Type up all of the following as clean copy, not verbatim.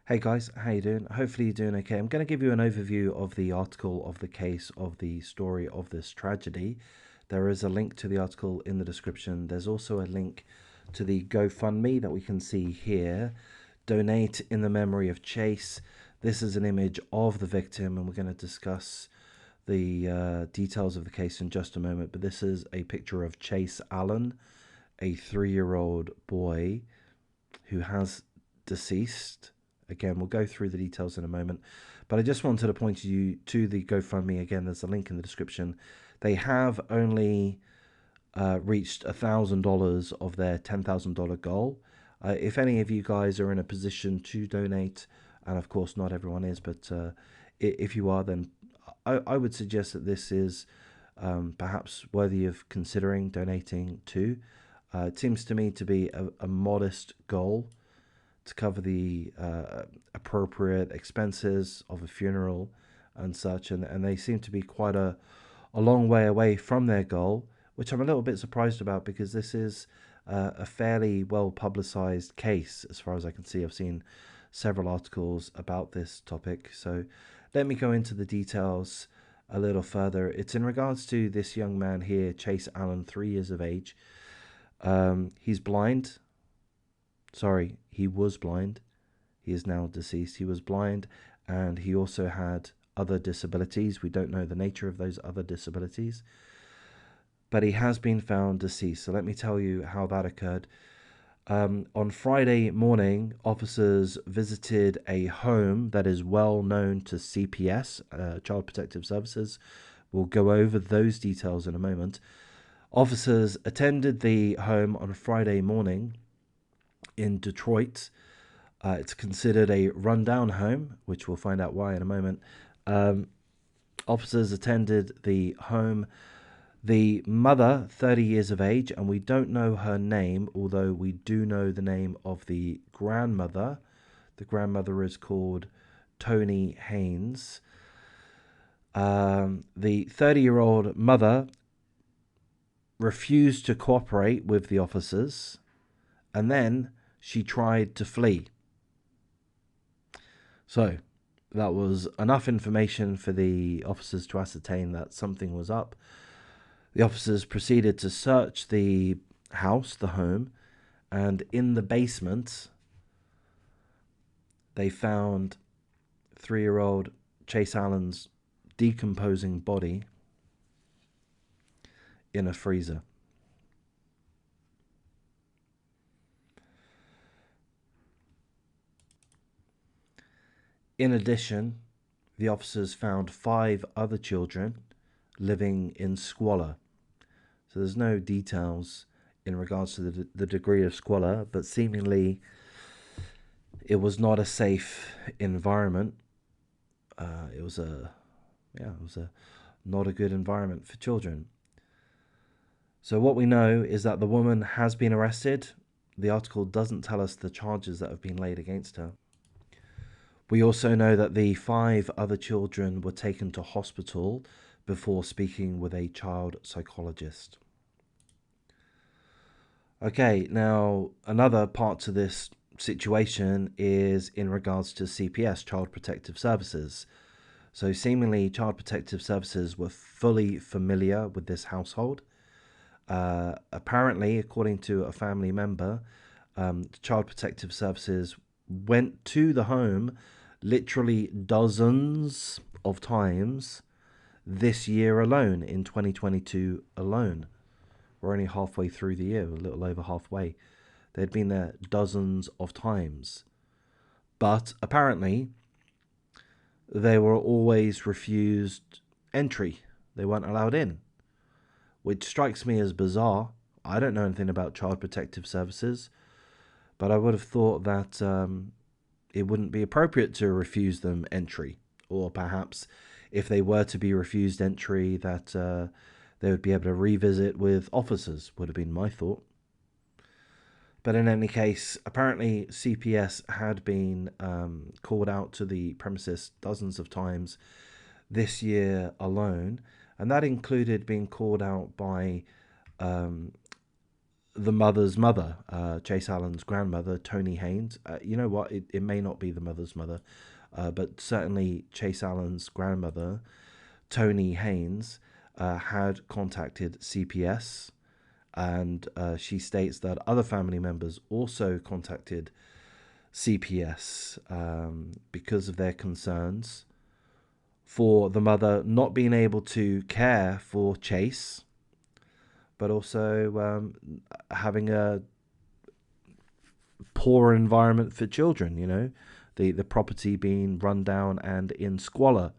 Hey guys, how you doing? Hopefully you're doing okay. I'm going to give you an overview of the article, of the case, of the story of this tragedy. There is a link to the article in the description. There's also a link to the GoFundMe that we can see here. Donate in the memory of Chase. This is an image of the victim, and we're going to discuss the details of the case in just a moment. But this is a picture of Chase Allen, a 3-year-old boy who has deceased. Again, we'll go through the details in a moment, but I just wanted to point you to the GoFundMe. Again, there's a link in the description. They have only reached $1,000 of their $10,000 goal. If any of you guys are in a position to donate, and of course not everyone is, but if you are, then I would suggest that this is perhaps worthy of considering donating to. It seems to me to be a modest goal to cover the appropriate expenses of a funeral and such, and they seem to be quite a long way away from their goal, which I'm a little bit surprised about, because this is a fairly well publicized case as far as I can see. I've seen several articles about this topic, so let me go into the details a little further. It's in regards to this young man here, Chase Allen, 3 years of age. He's blind. Sorry, he was blind. He is now deceased. He was blind, and he also had other disabilities. We don't know the nature of those other disabilities, but he has been found deceased. So let me tell you how that occurred. On Friday morning, officers visited a home that is well known to CPS, Child Protective Services. We'll go over those details in a moment. Officers attended the home on Friday morning in Detroit. It's considered a rundown home, which we'll find out why in a moment. Officers attended the home. The mother, 30 years of age, and we don't know her name, although we do know the name of the grandmother. The grandmother is called Tony Haynes. The 30-year-old mother refused to cooperate with the officers, and then she tried to flee. So that was enough information for the officers to ascertain that something was up. The officers proceeded to search the house, the home, and in the basement they found 3-year-old Chase Allen's decomposing body in a freezer. In addition, the officers found 5 other children living in squalor. So there's no details in regards to the degree of squalor, but seemingly it was not a safe environment. It was not a good environment for children. So what we know is that the woman has been arrested. The article doesn't tell us the charges that have been laid against her. We also know that the 5 other children were taken to hospital before speaking with a child psychologist. Okay, now another part to this situation is in regards to CPS, Child Protective Services. So seemingly Child Protective Services were fully familiar with this household. Apparently, according to a family member, Child Protective Services went to the home literally dozens of times this year alone, in 2022 alone. We're only halfway through the year, a little over halfway. They'd been there dozens of times. But apparently, they were always refused entry. They weren't allowed in, which strikes me as bizarre. I don't know anything about Child Protective Services, but I would have thought that it wouldn't be appropriate to refuse them entry, or perhaps if they were to be refused entry, that they would be able to revisit with officers, would have been my thought. But in any case, apparently CPS had been called out to the premises dozens of times this year alone, and that included being called out by the mother's mother, Chase Allen's grandmother, Tony Haynes. You know what? It may not be the mother's mother, but certainly Chase Allen's grandmother, Tony Haynes, had contacted CPS, and she states that other family members also contacted CPS because of their concerns for the mother not being able to care for Chase, but also having a poor environment for children, you know, the property being run down and in squalor.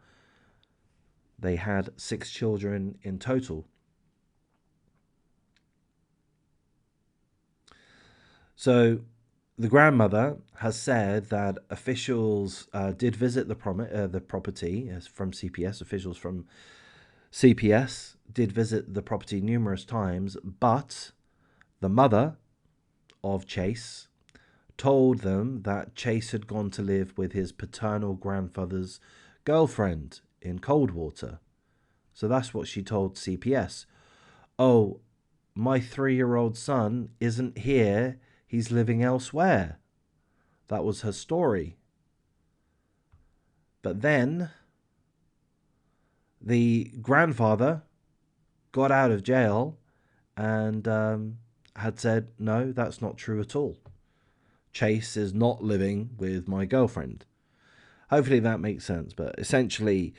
They had 6 children in total. So the grandmother has said that officials did visit the property from CPS. Officials from CPS did visit the property numerous times, but the mother of Chase told them that Chase had gone to live with his paternal grandfather's girlfriend in Coldwater. So that's what she told CPS. Oh, my 3-year-old son isn't here. He's living elsewhere. That was her story. But then the grandfather got out of jail and had said, no, that's not true at all. Chase is not living with my girlfriend. Hopefully that makes sense. But essentially,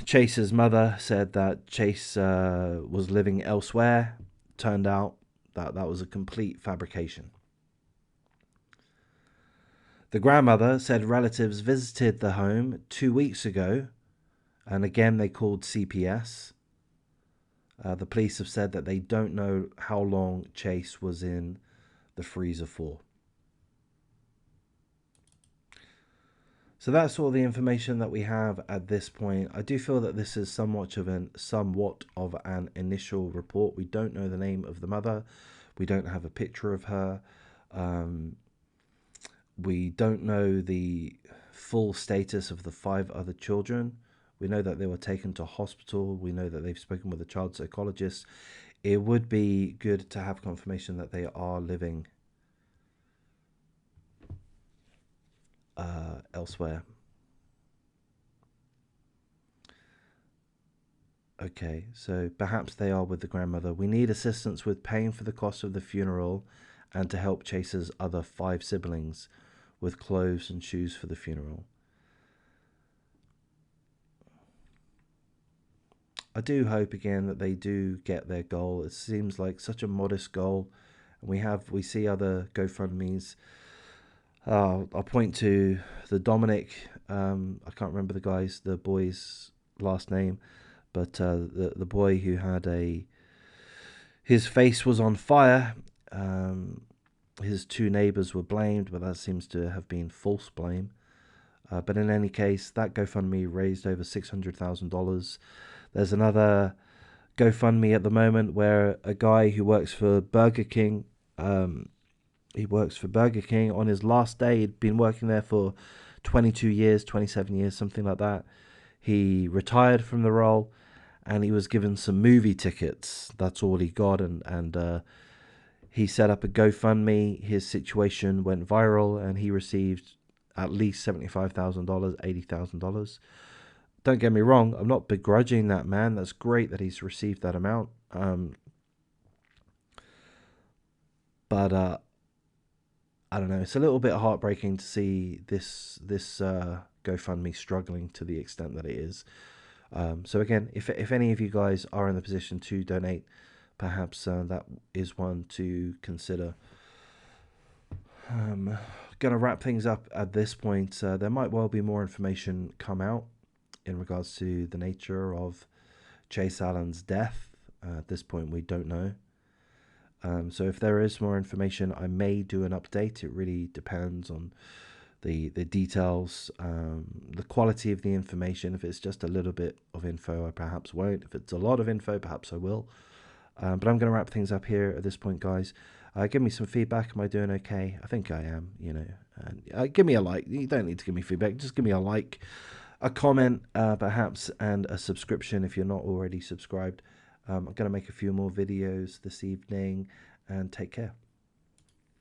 Chase's mother said that Chase was living elsewhere. Turned out that was a complete fabrication. The grandmother said relatives visited the home 2 weeks ago, and again they called CPS. The police have said that they don't know how long Chase was in the freezer for. So that's all the information that we have at this point. I do feel that this is somewhat of an initial report. We don't know the name of the mother. We don't have a picture of her. We don't know the full status of the 5 other children. We know that they were taken to hospital. We know that they've spoken with a child psychologist. It would be good to have confirmation that they are living elsewhere. Okay, so perhaps they are with the grandmother. We need assistance with paying for the cost of the funeral and to help Chase's other 5 siblings with clothes and shoes for the funeral. I do hope again that they do get their goal. It seems like such a modest goal. And we see other GoFundMes. I'll point to the Dominic. I can't remember the boy's last name, but the boy who had his face was on fire. His 2 neighbors were blamed, but that seems to have been false blame. But in any case, that GoFundMe raised over $600,000. There's another GoFundMe at the moment where a guy who works for Burger King, on his last day. He'd been working there for 22 years, 27 years, something like that. He retired from the role and he was given some movie tickets. That's all he got. And he set up a GoFundMe. His situation went viral and he received at least $75,000, $80,000. Don't get me wrong, I'm not begrudging that man. That's great that he's received that amount. But I don't know. It's a little bit heartbreaking to see this GoFundMe struggling to the extent that it is. So again, if any of you guys are in the position to donate, perhaps that is one to consider. Gonna wrap things up at this point. There might well be more information come out in regards to the nature of Chase Allen's death. At this point, we don't know. So if there is more information, I may do an update. It really depends on the details, the quality of the information. If it's just a little bit of info, I perhaps won't. If it's a lot of info, perhaps I will. But I'm going to wrap things up here at this point, guys. Give me some feedback. Am I doing okay? I think I am, you know. And give me a like. You don't need to give me feedback. Just give me a like, a comment, perhaps, and a subscription if you're not already subscribed. I'm going to make a few more videos this evening, and take care.